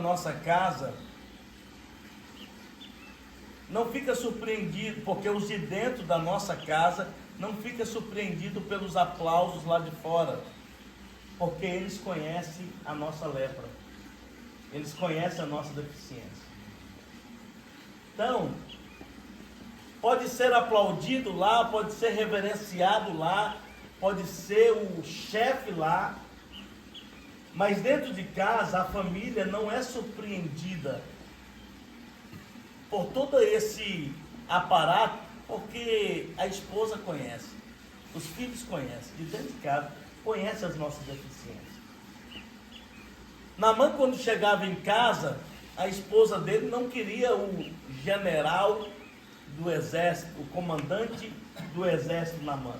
Nossa casa, não fica surpreendido, porque os de dentro da nossa casa não fica surpreendido pelos aplausos lá de fora, porque eles conhecem a nossa lepra, eles conhecem a nossa deficiência. Então, pode ser aplaudido lá, pode ser reverenciado lá, pode ser o chefe lá, mas dentro de casa a família não é surpreendida por todo esse aparato, porque a esposa conhece, os filhos conhecem, de dentro de casa conhece as nossas deficiências. Naamã, quando chegava em casa, a esposa dele não queria o general do exército, o comandante do exército Naamã.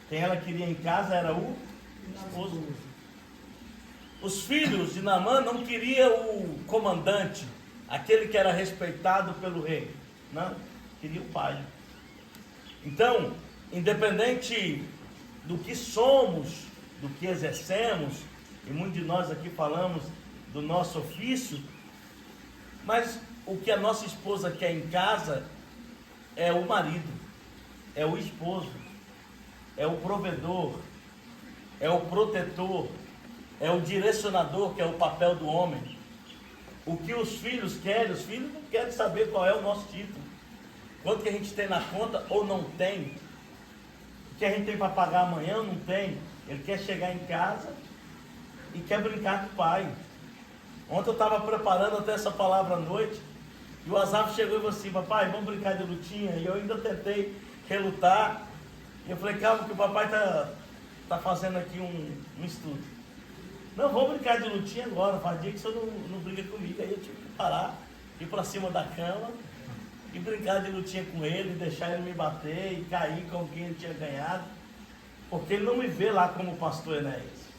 Quem ela queria em casa era o esposo. Os filhos de Naamã não queriam o comandante, aquele que era respeitado pelo rei. Não, queria o pai. Então, independente do que somos, do que exercemos, e muitos de nós aqui falamos do nosso ofício, mas o que a nossa esposa quer em casa é o marido, é o esposo, é o provedor, é o protetor, é o direcionador, que é o papel do homem. O que os filhos querem, os filhos não querem saber qual é o nosso título, quanto que a gente tem na conta ou não tem, o que a gente tem para pagar amanhã ou não tem. Ele quer chegar em casa e quer brincar com o pai. Ontem eu estava preparando até essa palavra à noite, e o Asaf chegou e falou assim: papai, vamos brincar de lutinha? E eu ainda tentei relutar, e eu falei: calma que o papai tá fazendo aqui um estudo. Não, vamos brincar de lutinha agora, faz dia que você não briga comigo. Aí eu tive que parar, ir para cima da cama e brincar de lutinha com ele, deixar ele me bater e cair com quem ele tinha ganhado, porque ele não me vê lá como pastor Enéas.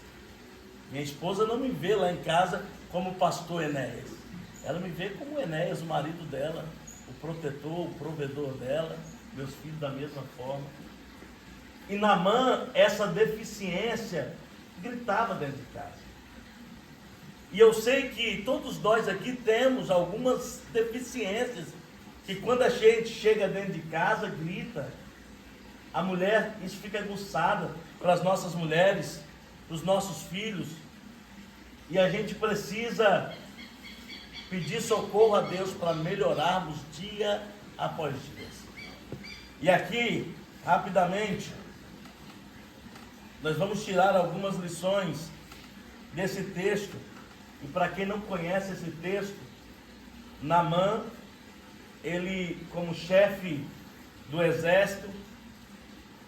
Minha esposa não me vê lá em casa como pastor Enéas. Ela me vê como Enéas, o marido dela, o protetor, o provedor dela, meus filhos da mesma forma. E Naamã, essa deficiência gritava dentro de casa. E eu sei que todos nós aqui temos algumas deficiências, que quando a gente chega dentro de casa, grita. A mulher, isso fica aguçada para as nossas mulheres, para os nossos filhos. E a gente precisa pedir socorro a Deus para melhorarmos dia após dia. E aqui, rapidamente, nós vamos tirar algumas lições desse texto. E para quem não conhece esse texto, Naamã, ele como chefe do exército,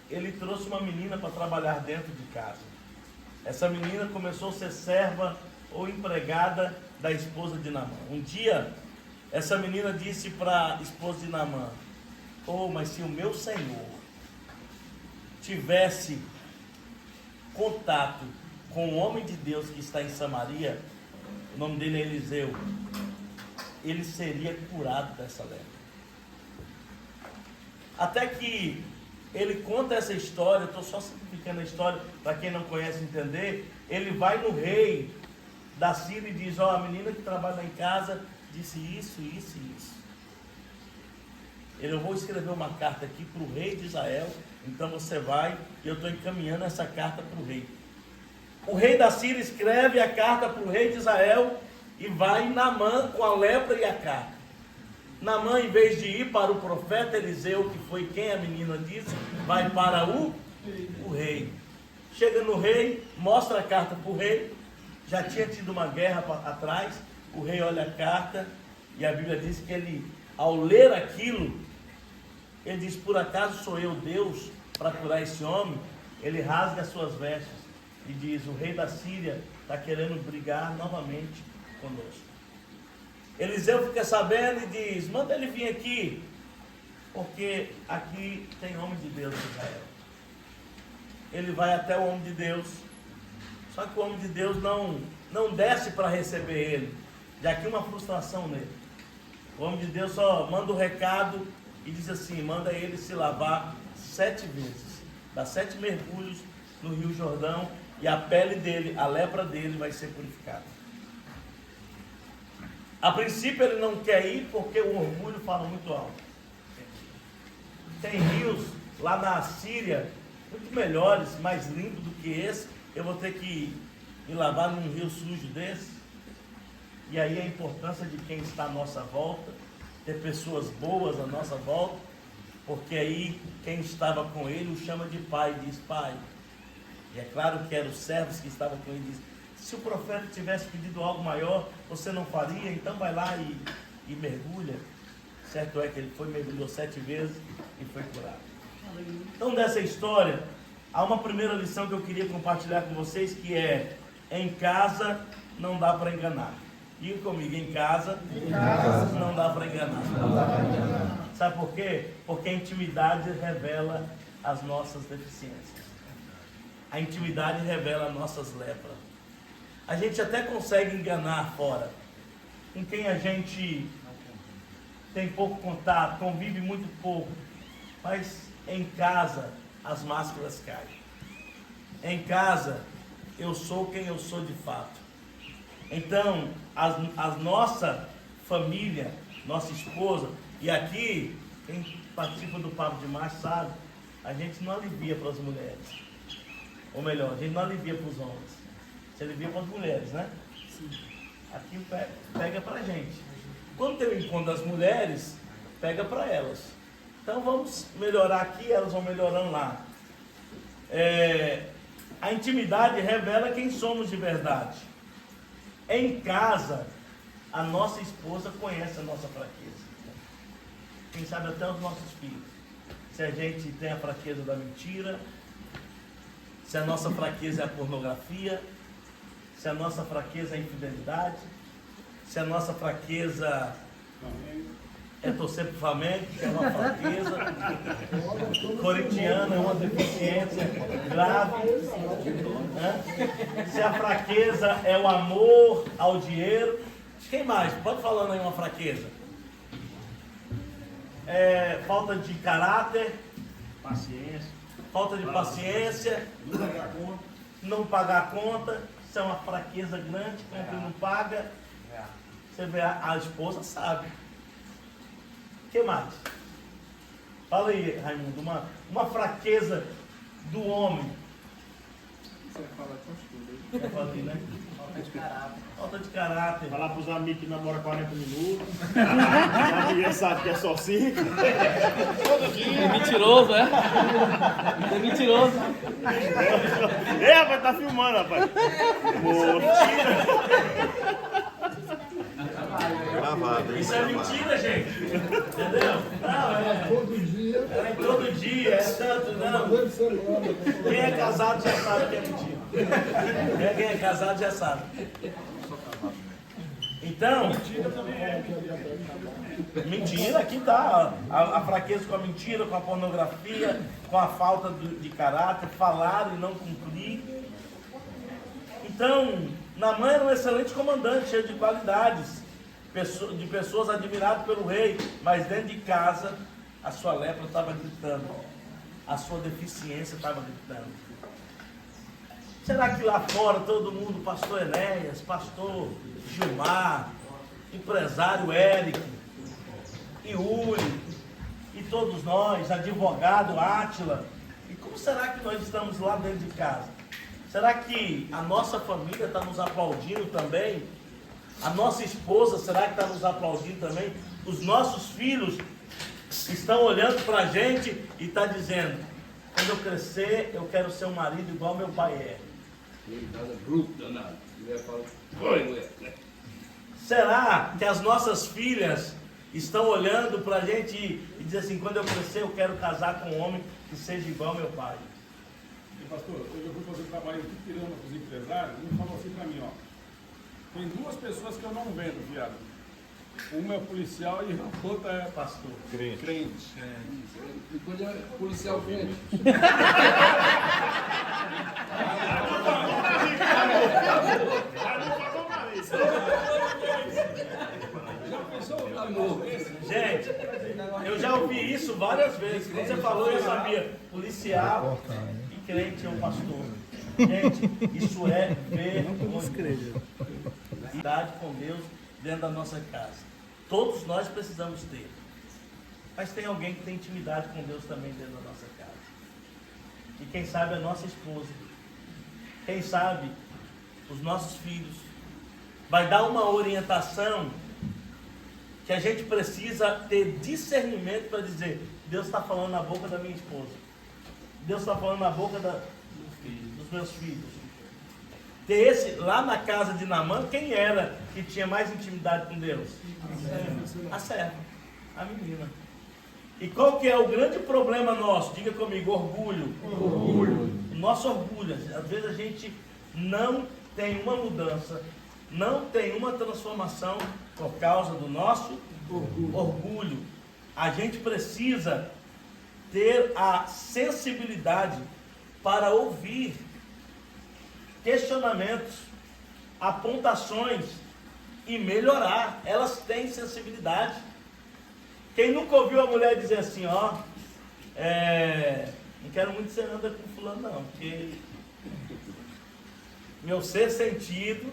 ele trouxe uma menina para trabalhar dentro de casa. Essa menina começou a ser serva ou empregada da esposa de Naamã. Um dia, essa menina disse para a esposa de Naamã: mas se o meu Senhor tivesse contato com o homem de Deus que está em Samaria, o nome dele é Eliseu, ele seria curado dessa lepra. Até que ele conta essa história, estou só simplificando a história para quem não conhece entender. Ele vai no rei da Síria e diz: a menina que trabalha em casa disse isso, isso e isso. Eu vou escrever uma carta aqui para o rei de Israel, então você vai, e eu estou encaminhando essa carta para o rei. O rei da Síria escreve a carta para o rei de Israel e vai em Naamã com a lepra e a carta. Naamã, em vez de ir para o profeta Eliseu, que foi quem a menina disse, vai para o rei. Chega no rei, mostra a carta para o rei. Já tinha tido uma guerra atrás. O rei olha a carta e a Bíblia diz que ele, ao ler aquilo, ele diz: por acaso sou eu Deus para curar esse homem? Ele rasga as suas vestes e diz: o rei da Síria está querendo brigar novamente conosco. Eliseu fica sabendo e diz: manda ele vir aqui, porque aqui tem homem de Deus em Israel. Ele vai até o homem de Deus, só que o homem de Deus não desce para receber ele. Já que uma frustração nele. O homem de Deus só manda o recado e diz assim: manda ele se lavar 7 vezes, dá 7 mergulhos no Rio Jordão, e a pele dele, a lepra dele vai ser purificada. A princípio ele não quer ir porque o orgulho fala muito alto. Tem rios lá na Síria muito melhores, mais limpos do que esse. Eu vou ter que me lavar num rio sujo desse? E aí a importância de quem está à nossa volta, ter pessoas boas à nossa volta, porque aí quem estava com ele o chama de pai, diz: pai. E é claro que eram os servos que estavam com ele, diz: se o profeta tivesse pedido algo maior, você não faria? Então vai lá e mergulha. Certo é que ele foi, mergulhou 7 vezes e foi curado. Então, dessa história, há uma primeira lição que eu queria compartilhar com vocês, que é: em casa não dá para enganar. Diga comigo: em casa não dá para enganar. Sabe por quê? Porque a intimidade revela as nossas deficiências. A intimidade revela as nossas lepras. A gente até consegue enganar fora, com quem a gente tem pouco contato, convive muito pouco, mas em casa as máscaras caem. Em casa eu sou quem eu sou de fato. Então, a nossa família, nossa esposa, e aqui, quem participa do Papo de Macho sabe, a gente não alivia para as mulheres. Ou melhor, a gente não alivia para os homens. Você alivia para as mulheres, né? Sim. Aqui pega para a gente. Quando tem o encontro das mulheres, pega para elas. Então vamos melhorar aqui, elas vão melhorando lá. A intimidade revela quem somos de verdade. Em casa, a nossa esposa conhece a nossa fraqueza. Quem sabe até os nossos filhos. Se a gente tem a fraqueza da mentira, se a nossa fraqueza é a pornografia, se a nossa fraqueza é a infidelidade, se a nossa fraqueza é torcer para o Flamengo, que é uma fraqueza, corintiana é uma deficiência grave, né? Se a fraqueza é o amor ao dinheiro. Quem mais? Pode falando aí uma fraqueza. Falta de caráter, paciência, falta de paciência, não pagar a conta. Isso é uma fraqueza grande, quando não paga. Você vê, a esposa sabe. O que mais? Fala aí, Raimundo, uma fraqueza do homem. Você fala com tudo. Já falei, né? Falta de caráter. Falta de caráter. falar para os amigos que namoram 40 minutos, a mulher sabe que é só 5. É mentiroso, é? É mentiroso. Rapaz, tá filmando, rapaz. Gravado, hein? Isso é mentira, gente. Entendeu? Não, Todo dia. é todo dia, é tanto, não. Quem é casado já sabe que é mentira. Quem é casado já sabe. Então, mentira, aqui está a fraqueza com a mentira, com a pornografia, com a falta de caráter, falar e não cumprir. Então, Naamã era um excelente comandante, cheio de qualidades, de pessoas admiradas pelo rei, mas dentro de casa a sua lepra estava gritando, a sua deficiência estava gritando. Será que lá fora todo mundo, pastor Enéas, pastor Gilmar, empresário Eric, Yuri, e todos nós, advogado Átila, e como será que nós estamos lá dentro de casa? Será que a nossa família está nos aplaudindo também? A nossa esposa, será que está nos aplaudindo também? os nossos filhos estão olhando para a gente e estão dizendo: quando eu crescer, eu quero ser um marido igual meu pai é. Será que as nossas filhas estão olhando para a gente e dizem assim: quando eu crescer, eu quero casar com um homem que seja igual meu pai? E pastor, eu fui fazer trabalho aqui tirando com os empresários, e ele falou assim para mim, ó, tem duas pessoas que eu não vendo, viado. Uma é policial e a outra é Pastor. crente. E quando é policial crente? Já pensou, amor? Gente, eu já ouvi isso várias vezes. Quando você falou, eu sabia. Policial e crente é um pastor. Gente, isso é vergonhoso. Intimidade com Deus dentro da nossa casa. Todos nós precisamos ter. Mas tem alguém que tem intimidade com Deus também dentro da nossa casa. E quem sabe a nossa esposa. Quem sabe os nossos filhos. Vai dar uma orientação que a gente precisa ter discernimento para dizer: Deus está falando na boca da minha esposa. Deus está falando na boca dos meus filhos. Lá na casa de Naamã, quem era que tinha mais intimidade com Deus? A serva, a menina. E qual que é o grande problema nosso? Diga comigo: orgulho. O nosso orgulho. Às vezes a gente não tem uma mudança, não tem uma transformação por causa do nosso orgulho. A gente precisa ter a sensibilidade para ouvir questionamentos, apontações e melhorar. Elas têm sensibilidade. Quem nunca ouviu a mulher dizer assim: ó, não quero muito ser anda com fulano não, porque meu ser sentido,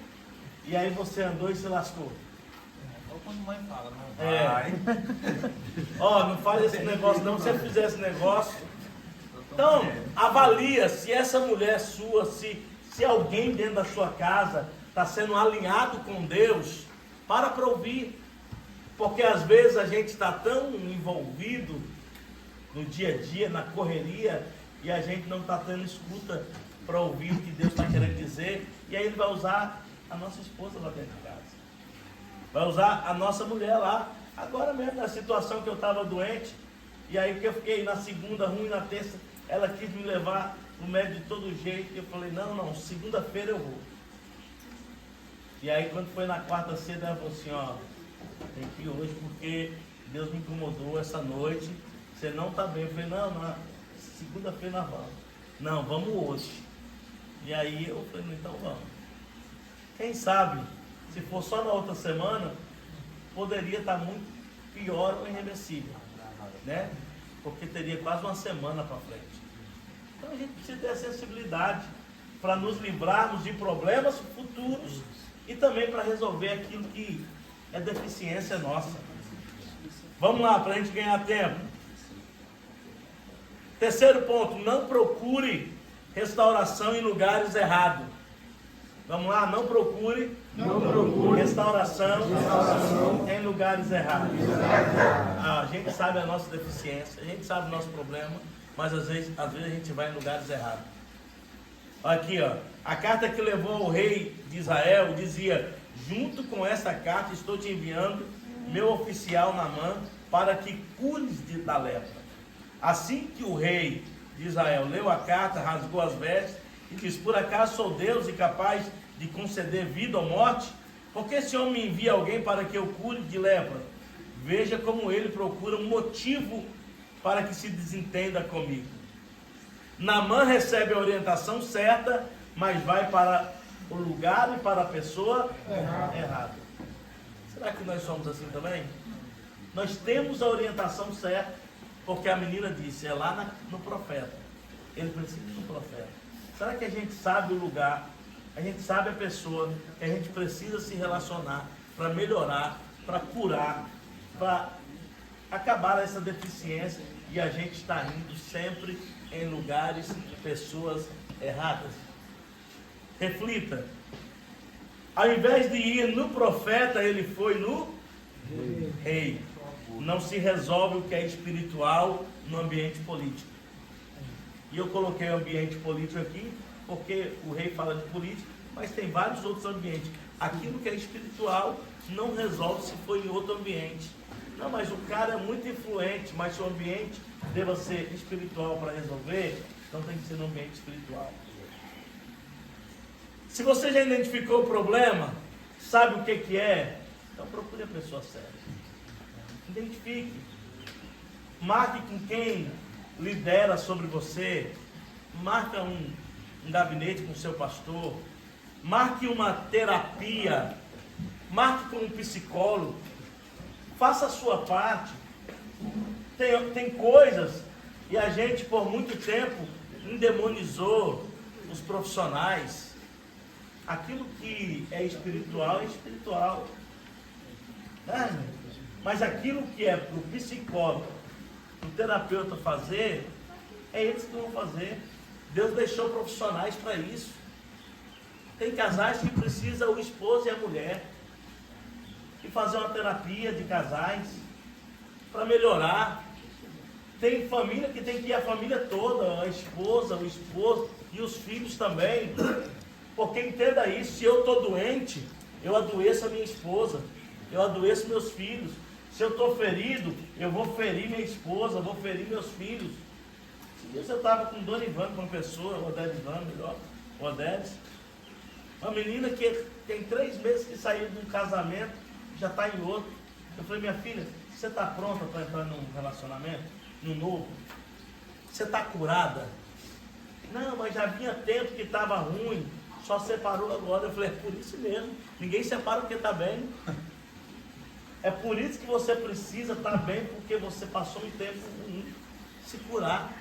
e aí você andou e se lascou. Ou quando mãe fala, não vai. Ó, não faz esse negócio não. Se você fizer esse negócio, então avalia se essa mulher sua, se alguém dentro da sua casa está sendo alinhado com Deus, para ouvir. Porque às vezes a gente está tão envolvido no dia a dia, na correria, e a gente não está tendo escuta para ouvir o que Deus está querendo dizer. E aí Ele vai usar a nossa esposa lá dentro de casa, vai usar a nossa mulher lá. Agora mesmo, na situação que eu estava doente, e aí que eu fiquei na segunda ruim, na terça, ela quis me levar no médico de todo jeito, e eu falei: não, segunda-feira eu vou. E aí quando foi na quarta cedo, ela falou assim: ó, tem que ir hoje porque Deus me incomodou essa noite, você não está bem. Eu falei: não, segunda-feira nós vamos. Não, vamos hoje. E aí eu falei: então vamos. Quem sabe, se for só na outra semana, poderia estar muito pior ou irreversível, né? Porque teria quase uma semana para frente. Então a gente precisa ter a sensibilidade para nos livrarmos de problemas futuros e também para resolver aquilo que é deficiência nossa. Vamos lá, para a gente ganhar tempo. Terceiro ponto: não procure restauração em lugares errados. Vamos lá, não procure restauração em lugares errados. A gente sabe a nossa deficiência, a gente sabe o nosso problema, mas às vezes a gente vai em lugares errados. Aqui, ó, a carta que levou ao rei de Israel dizia: junto com essa carta estou te enviando meu oficial Naamã para que cures da lepra. Assim que o rei de Israel leu a carta, rasgou as vestes e diz: por acaso sou Deus e capaz de conceder vida ou morte? Porque esse homem me envia alguém para que eu cure de lepra? Veja como ele procura um motivo para que se desentenda comigo. Naamã recebe a orientação certa, mas vai para o lugar e para a pessoa errada. Será que nós somos assim também? Nós temos a orientação certa, porque a menina disse: é lá no profeta. Ele precisa do profeta. Será que a gente sabe o lugar, a gente sabe a pessoa que a gente precisa se relacionar para melhorar, para curar, para acabar essa deficiência, e a gente está indo sempre em lugares, pessoas erradas? Reflita. Ao invés de ir no profeta, ele foi no rei. não se resolve o que é espiritual no ambiente político. E eu coloquei o ambiente político aqui, porque o rei fala de política, mas tem vários outros ambientes. Aquilo que é espiritual não resolve se for em outro ambiente. Não, mas o cara é muito influente, mas se o ambiente deva ser espiritual para resolver, então tem que ser no ambiente espiritual. Se você já identificou o problema, sabe o que é, então procure a pessoa séria. Identifique. Marque com quem lidera sobre você. Marque um gabinete com o seu pastor. Marque uma terapia. Marque com um psicólogo. Faça a sua parte. Tem coisas, e a gente por muito tempo endemonizou os profissionais. Aquilo que é espiritual, né? Mas aquilo que é para o psicólogo, para o terapeuta fazer, é eles que vão fazer. Deus deixou profissionais para isso. Tem casais que precisam o esposo e a mulher e fazer uma terapia de casais para melhorar. Tem família que tem que ir a família toda, a esposa, o esposo e os filhos também. Porque entenda isso, se eu estou doente, eu adoeço a minha esposa, eu adoeço meus filhos. Se eu estou ferido, eu vou ferir minha esposa, vou ferir meus filhos. Se eu estava com Dona Ivana, com uma pessoa, Odete Ivana, melhor, Odete, uma menina que tem 3 meses que saiu de um casamento, já está em outro. Eu falei, minha filha, você está pronta para entrar num relacionamento, num novo? Você está curada? Não, mas já vinha tempo que estava ruim, só separou agora. Eu falei, é por isso mesmo, ninguém separa porque está bem. É por isso que você precisa estar bem, porque você passou um tempo ruim, se curar.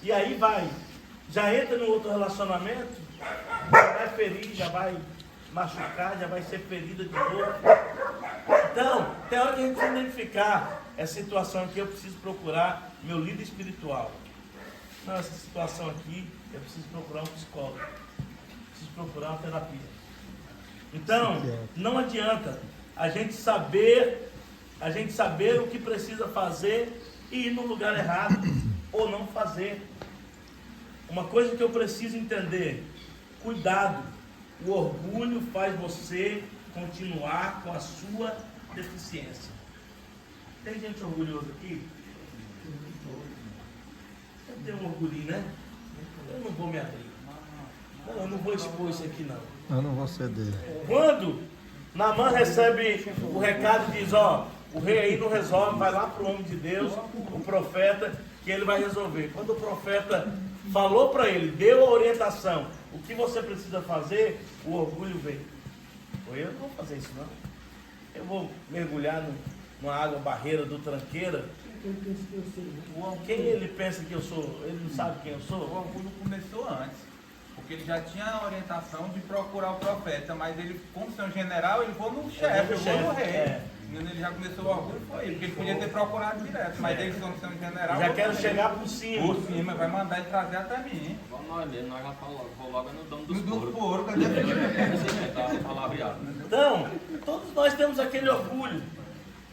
E aí já entra no outro relacionamento, já vai ferir, já vai machucar, já vai ser ferida de novo. Então, tem hora que a gente precisa identificar essa situação aqui, eu preciso procurar meu líder espiritual. Não, essa situação aqui, eu preciso procurar um psicólogo. Preciso procurar uma terapia. Então, não adianta a gente saber o que precisa fazer e ir no lugar errado, ou não fazer. Uma coisa que eu preciso entender, cuidado, o orgulho faz você continuar com a sua deficiência. Tem gente orgulhosa aqui? Eu tenho um orgulhinho, né? Eu não vou me abrir. Não, eu não vou expor isso aqui não. Eu não vou ceder. Quando Naamã recebe o recado e diz, o rei aí não resolve, vai lá para o homem de Deus, o profeta, que ele vai resolver. Quando o profeta falou para ele, deu a orientação, o que você precisa fazer, o orgulho veio. Eu não vou fazer isso não. Eu vou mergulhar numa água barreira do tranqueira. Quem ele pensa que eu sou? Ele não sabe quem eu sou? O orgulho começou antes, porque ele já tinha a orientação de procurar o profeta, mas ele, como ser um general, ele foi no chefe, eu vou no rei. Ele já começou o orgulho, foi ele, porque ele podia ter procurado direto, mas ele, como ser um general, já quero chegar por cima. Por cima, vai mandar ele trazer até mim. Vamos nós mesmo, nós já falamos, vou logo no dono dos Do coros. couro, cadê Então, todos nós temos aquele orgulho.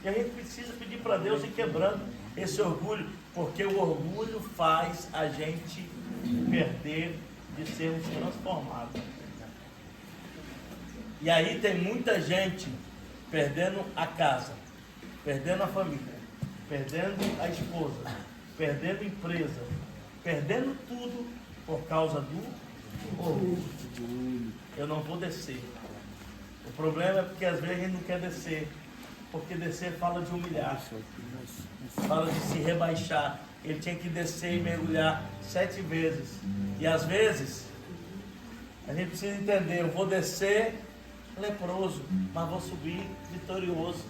E a gente precisa pedir para Deus ir quebrando esse orgulho, porque o orgulho faz a gente perder de sermos transformados. E aí tem muita gente perdendo a casa, perdendo a família, perdendo a esposa, perdendo a empresa, perdendo tudo por causa do orgulho. Eu não vou descer. O problema é porque às vezes a gente não quer descer, porque descer fala de humilhar, fala de se rebaixar. Ele tinha que descer e mergulhar 7 vezes. E às vezes a gente precisa entender, eu vou descer leproso, mas vou subir vitorioso.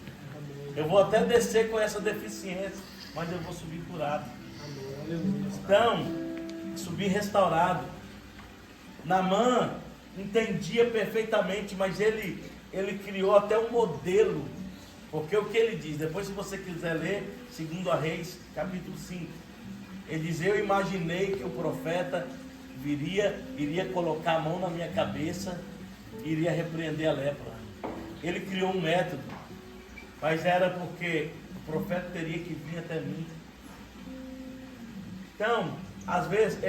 Eu vou até descer com essa deficiência, mas eu vou subir curado. Então, subir restaurado. Naamã entendia perfeitamente, mas ele criou até um modelo. Porque o que ele diz, depois se você quiser ler, 2 Reis, capítulo 5, ele diz, eu imaginei que o profeta iria colocar a mão na minha cabeça, iria repreender a lepra. Ele criou um método, mas era porque O profeta teria que vir até mim. Então, às vezes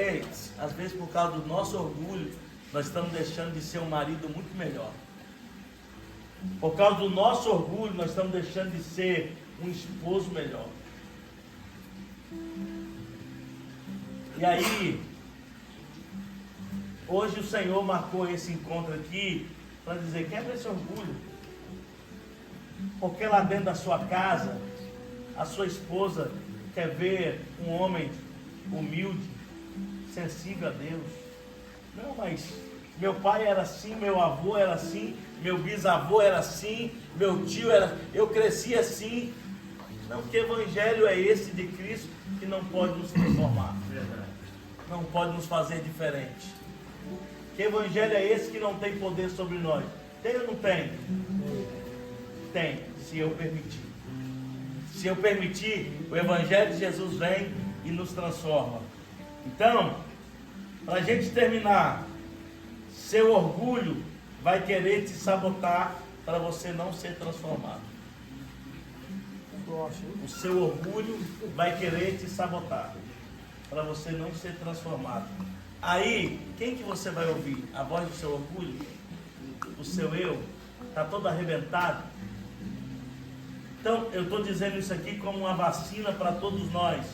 por causa do nosso orgulho, nós estamos deixando de ser um marido muito melhor. Por causa do nosso orgulho, nós estamos deixando de ser um esposo melhor. E aí, hoje o Senhor marcou esse encontro aqui para dizer, quebra esse orgulho. Porque lá dentro da sua casa, a sua esposa quer ver um homem humilde, sensível a Deus. Não, mas meu pai era assim, meu avô era assim, meu bisavô era assim, meu tio era... Eu cresci assim. Não, que evangelho é esse de Cristo que não pode nos transformar? Não pode nos fazer diferente. Que evangelho é esse que não tem poder sobre nós? Tem ou não tem? Tem, se eu permitir. Se eu permitir, o evangelho de Jesus vem e nos transforma. Então, para a gente terminar, seu orgulho vai querer te sabotar para você não ser transformado. O seu orgulho vai querer te sabotar para você não ser transformado. Aí, quem que você vai ouvir? A voz do seu orgulho? O seu eu? Está todo arrebentado? Então, eu estou dizendo isso aqui como uma vacina para todos nós.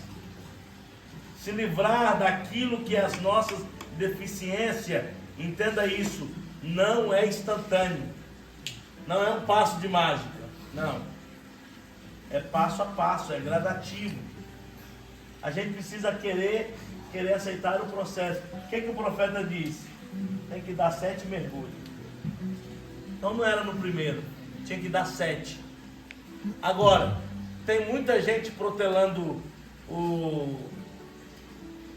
Se livrar daquilo que é as nossas deficiências, entenda isso, não é instantâneo. Não é um passo de mágica. Não. É passo a passo, é gradativo. A gente precisa querer aceitar o processo. O que o profeta disse? Tem que dar 7 mergulhos. Então não era no primeiro, tinha que dar 7. Agora, tem muita gente protelando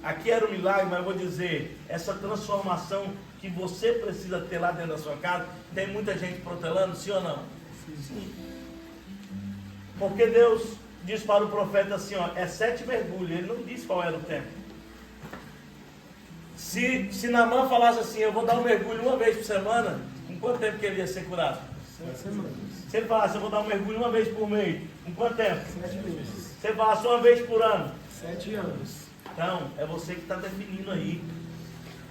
aqui era um milagre, mas eu vou dizer, essa transformação que você precisa ter lá dentro da sua casa, tem muita gente protelando, sim ou não? Sim. Porque Deus diz para o profeta assim, ó, é 7 mergulhos, ele não disse qual era o tempo. Se Naamã falasse assim, eu vou dar um mergulho uma vez por semana, em quanto tempo que ele ia ser curado? 7 semanas. Se ele falasse, eu vou dar um mergulho uma vez por mês, em quanto tempo? 7 meses. Se ele falasse uma vez por ano? 7 anos. Então, é você que está definindo aí.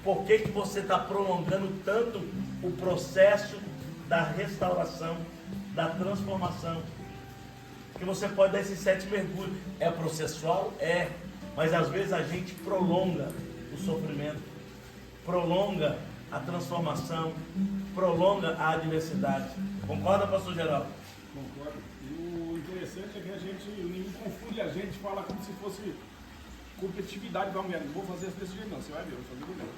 Por que você está prolongando tanto o processo da restauração, da transformação? Que você pode dar esses 7 mergulhos. É processual? É. Mas às vezes a gente prolonga o sofrimento, prolonga a transformação, prolonga a adversidade. Concorda, pastor Geraldo? Concordo. E o interessante é que o inimigo confunde a gente, fala como se fosse competitividade com a mulher. Não vou fazer desse jeito não, você vai ver, eu vou fazer do meu.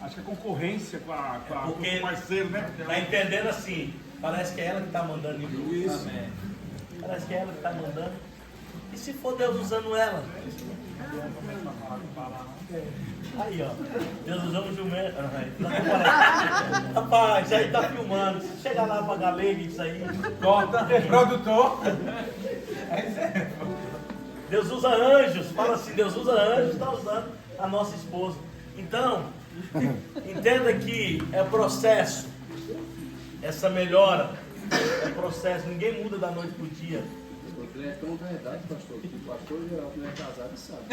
Acho que a concorrência com o parceiro, né? Está entendendo assim, parece que é ela que está mandando em tudo. Isso. Parece que é ela que está mandando. E se for Deus usando ela? Aí, ó. Deus usando o jumento. Rapaz, isso aí tá filmando. Se chegar lá pra galega, isso aí. Corta, produtor. Deus usa anjos. Fala assim, Deus usa anjos, está usando a nossa esposa. Então, entenda que é processo. Essa melhora é processo. Ninguém muda da noite pro dia. É tão verdade, pastor, que o pastor Geraldo não é casado e sabe.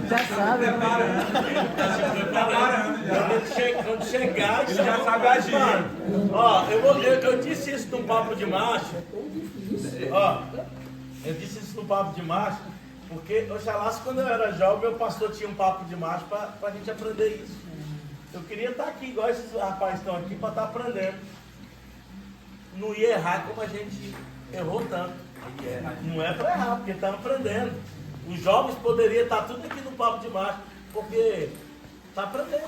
Já sabe. Quando chegar, Ele já sabe agir. Ó, eu disse isso no papo de macho. Ó, eu disse isso no papo de macho, porque oxalá, quando eu era jovem, meu pastor tinha um papo de macho para a gente aprender isso. Eu queria estar aqui, igual esses rapazes estão aqui, para estar aprendendo. Não ia errar como a gente errou tanto. Não é para errar, porque estão aprendendo. Os jovens poderiam estar tudo aqui no papo de macho, porque está aprendendo.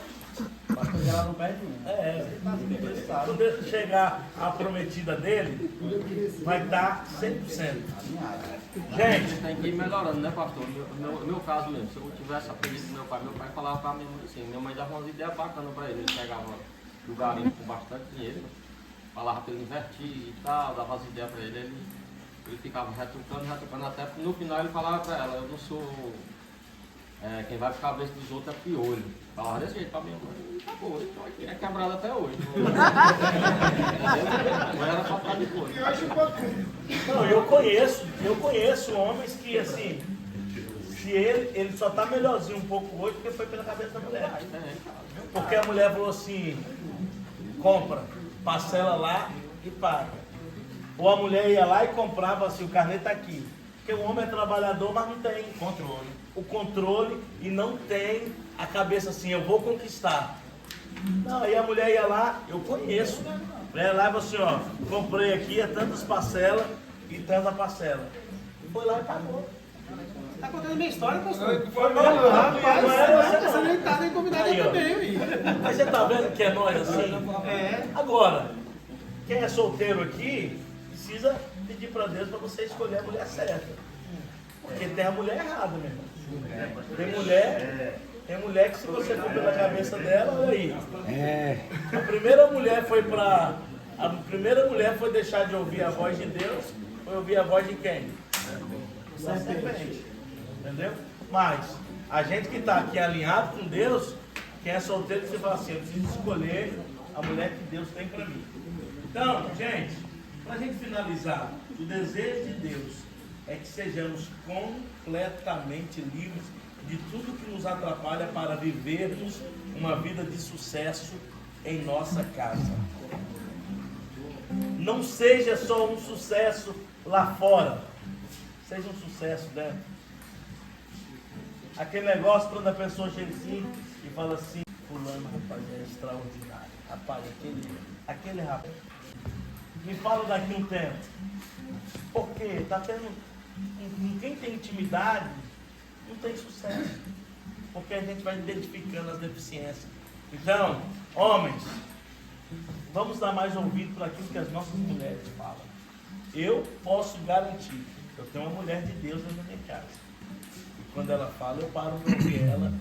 Pastor Geraldo não perde um. Quando chegar a prometida dele, vai estar 100%. Gente, Tem que ir melhorando, né, pastor? Meu caso mesmo, se eu tivesse aprendido com meu pai falava pra minha mãe assim, minha mãe dava umas ideias bacanas pra ele. Ele pegava do garimpo com bastante dinheiro, falava pra ele investir e tal, dava as ideias pra ele, ele ficava retocando, até no final ele falava pra ela, eu não sou quem vai pra cabeça dos outros é piolho. Falava desse jeito pra minha mãe, acabou. Então aqui é quebrado até hoje. Não era pra ficar de coisa. Não, eu conheço homens que assim, se ele só tá melhorzinho um pouco hoje porque foi pela cabeça da mulher. Porque a mulher falou assim, compra, parcela lá e paga. Ou a mulher ia lá e comprava assim, o carnê tá aqui. Porque o homem é trabalhador, mas não tem o controle e não tem a cabeça assim, eu vou conquistar. Não, aí a mulher ia lá, eu conheço. A mulher lá e falou assim, ó, comprei aqui, é tantas parcelas e tanta parcela. E foi lá e pagou. Tá contando minha história, pastor? Foi mesmo, rapaz. Você nem tá nem convidado aí também, aí. Mas você tá vendo que é nós assim? É. Agora, quem é solteiro aqui, precisa pedir para Deus para você escolher a mulher certa. Porque tem a mulher errada, meu irmão. Tem mulher que se você for pela cabeça dela, olha aí. A primeira mulher foi deixar de ouvir a voz de Deus, foi ouvir a voz de quem? Da serpente. Entendeu? Mas a gente que está aqui alinhado com Deus, quem é solteiro, você fala assim, eu preciso escolher a mulher que Deus tem para mim. Então, gente, para a gente finalizar, o desejo de Deus é que sejamos completamente livres de tudo que nos atrapalha para vivermos uma vida de sucesso em nossa casa. Não seja só um sucesso lá fora, seja um sucesso dentro. Aquele negócio quando a pessoa chega assim e fala assim, fulano, rapaz, é extraordinário. Rapaz, aquele rapaz. Me fala daqui um tempo. Porque tá tendo. Quem tem intimidade não tem sucesso. Porque a gente vai identificando as deficiências. Então, homens, vamos dar mais ouvido para aquilo que as nossas mulheres falam. Eu posso garantir, eu tenho uma mulher de Deus na minha casa. E quando ela fala, eu paro para ouvir ela,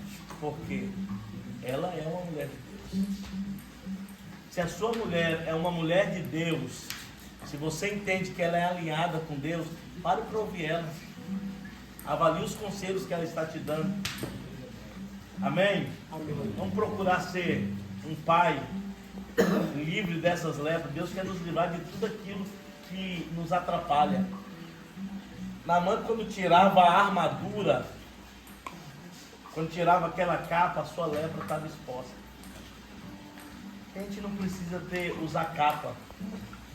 porque ela é uma mulher de Deus. Se a sua mulher é uma mulher de Deus, se você entende que ela é alinhada com Deus, pare para ouvir ela. Avalie os conselhos que ela está te dando. Amém? Amém. Vamos procurar ser um pai livre dessas lepras. Deus quer nos livrar de tudo aquilo que nos atrapalha. Naamã, quando tirava a armadura, quando tirava aquela capa, a sua lepra estava exposta. A gente não precisa usar capa,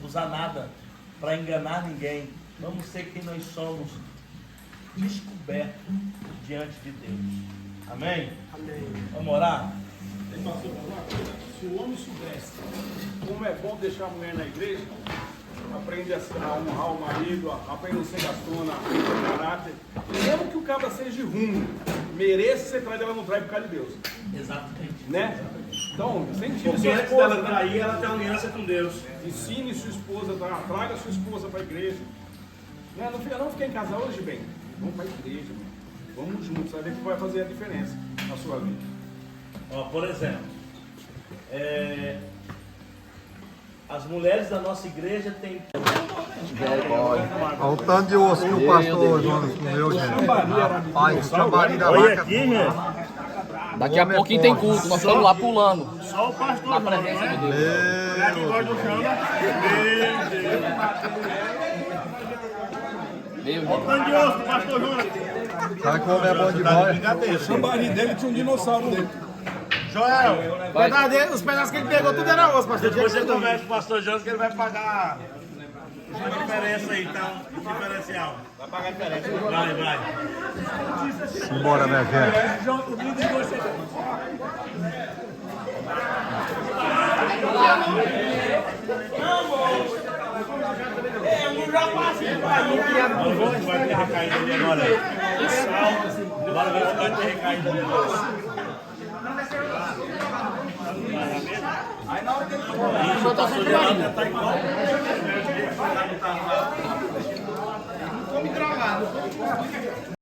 usar nada para enganar ninguém. Vamos ser quem nós somos, descobertos diante de Deus. Amém? Amém. Vamos orar? Se o homem soubesse como é bom deixar a mulher na igreja, aprende a honrar o marido, aprende a ser gastona, a caráter. Mesmo que o cabra seja ruim, mereça ser traído, ela não trai por causa de Deus. Exatamente. Né? Então, incentive porque sua antes esposa. dela trair, ela tem aliança com Deus. Ensine sua esposa, traga sua esposa para a igreja. Não fica em casa hoje, bem. Vamos para a igreja, mano. Vamos juntos, vai ver que vai fazer a diferença na sua vida. Ó, por exemplo, as mulheres da nossa igreja têm. Olha o tanto de osso que o pastor Jonas comeu, gente. Rapaz, o chambari da Olha vaca. aqui, gente. Daqui a pouquinho tem culto, nós estamos lá pulando. Só o pastor Na não, presença de Deus. é que gosta do chama. Meu Olha o Deus. tanto de osso do pastor Jonas. Sabe que o homem é bom demais? O chambari dele tinha um dinossauro dentro. Joel, Os pedaços que ele pegou, tudo era osso, pastor. Depois você conversa com o pastor Jonas que ele vai pagar a diferença aí, tá? O diferencial. Vai pagar a diferença. Vai. Simbora, minha gente. Vai ter recaída ali agora. Agora vê se vai ter recaída ali agora. Aí na hora que ele O pastor Jonas tá igual. come drogado.